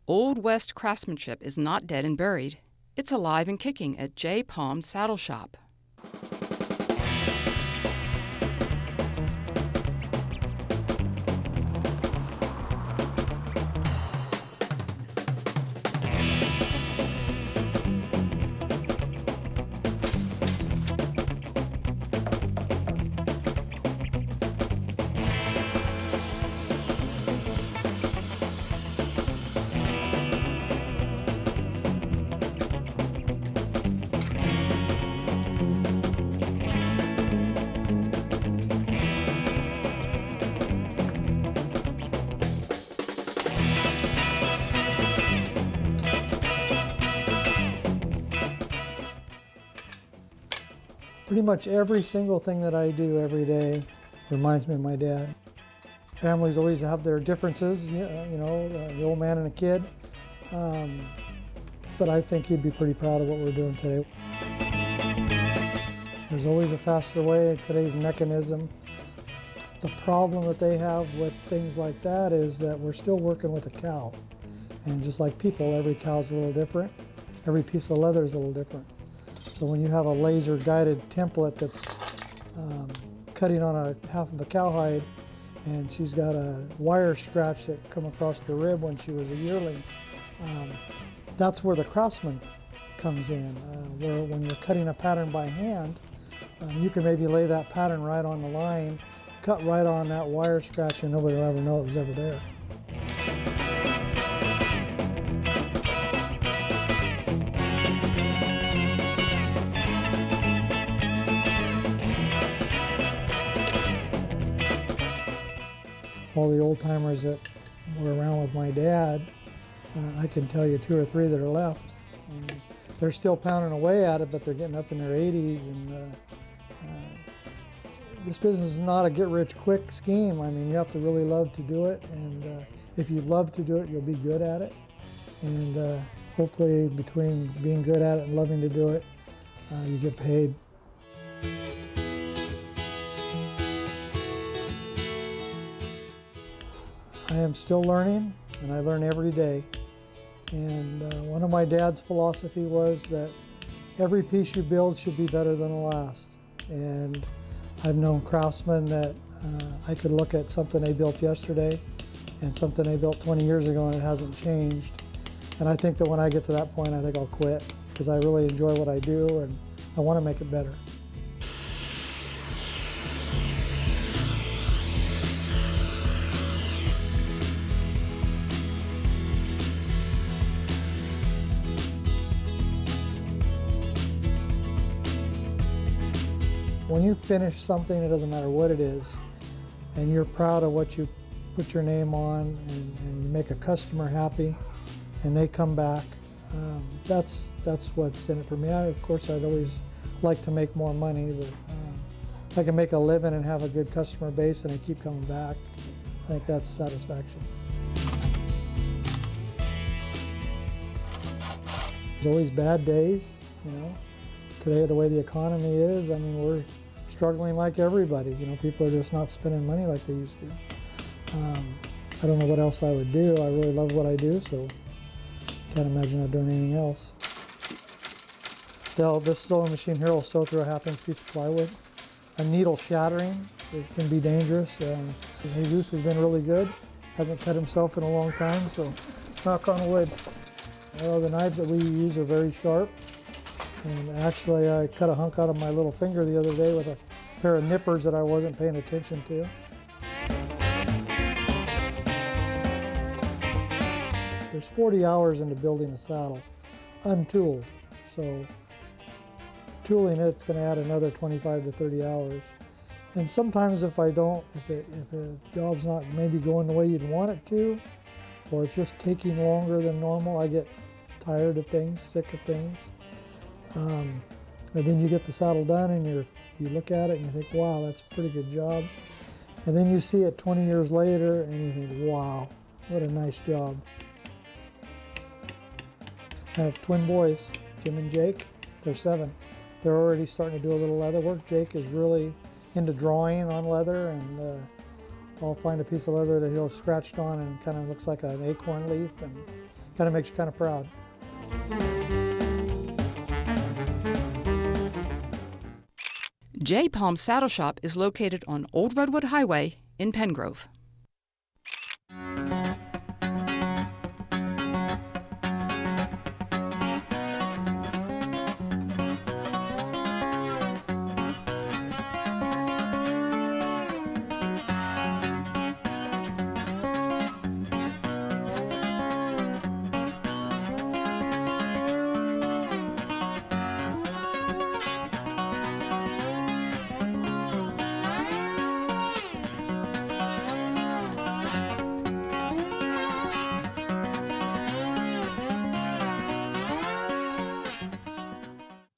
Old West craftsmanship is not dead and buried. It's alive and kicking at J. Palm's Saddle Shop. Pretty much every single thing that I do every day reminds me of my dad. Families always have their differences, the old man and a kid, but I think he'd be pretty proud of what we're doing today. There's always a faster way. Today's mechanism. The problem that they have with things like that is that we're still working with a cow. And just like people, every cow's a little different. Every piece of leather is a little different. So when you have a laser guided template that's cutting on a half of a cowhide, and she's got a wire scratch that come across the rib when she was a yearling, that's where the craftsman comes in. Where when you're cutting a pattern by hand, you can maybe lay that pattern right on the line, cut right on that wire scratch, and nobody will ever know it was ever there. All the old timers that were around with my dad, I can tell you 2 or 3 that are left. And they're still pounding away at it, but they're getting up in their 80s. And this business is not a get-rich-quick scheme. I mean, you have to really love to do it. And if you love to do it, you'll be good at it. And hopefully between being good at it and loving to do it, you get paid. I am still learning, and I learn every day. And one of my dad's philosophy was that every piece you build should be better than the last. And I've known craftsmen that I could look at something they built yesterday and something they built 20 years ago and it hasn't changed. And I think that when I get to that point, I think I'll quit because I really enjoy what I do and I want to make it better. When you finish something, it doesn't matter what it is, and you're proud of what you put your name on, and you make a customer happy, and they come back, that's what's in it for me. Of course, I'd always like to make more money, but if I can make a living and have a good customer base and they keep coming back, I think that's satisfaction. There's always bad days, Today, the way the economy is, I mean, we're struggling like everybody. People are just not spending money like they used to. I don't know what else I would do. I really love what I do, so can't imagine not doing anything else. This sewing machine here will sew through a half-inch piece of plywood. A needle shattering, it can be dangerous. Jesus has been really good. Hasn't cut himself in a long time, so knock on wood. The knives that we use are very sharp. And actually, I cut a hunk out of my little finger the other day with a pair of nippers that I wasn't paying attention to. There's 40 hours into building a saddle, untooled. So tooling it's going to add another 25 to 30 hours. And sometimes if a job's not maybe going the way you'd want it to, or it's just taking longer than normal, I get tired of things, sick of things. And then you get the saddle done and you look at it and you think, wow, that's a pretty good job. And then you see it 20 years later and you think, wow, what a nice job. I have twin boys, Jim and Jake. They're 7. They're already starting to do a little leather work. Jake is really into drawing on leather, and I'll find a piece of leather that he'll scratched on and kind of looks like an acorn leaf, and Kind of makes you kind of proud. J. Palm Saddle Shop is located on Old Redwood Highway in Penngrove.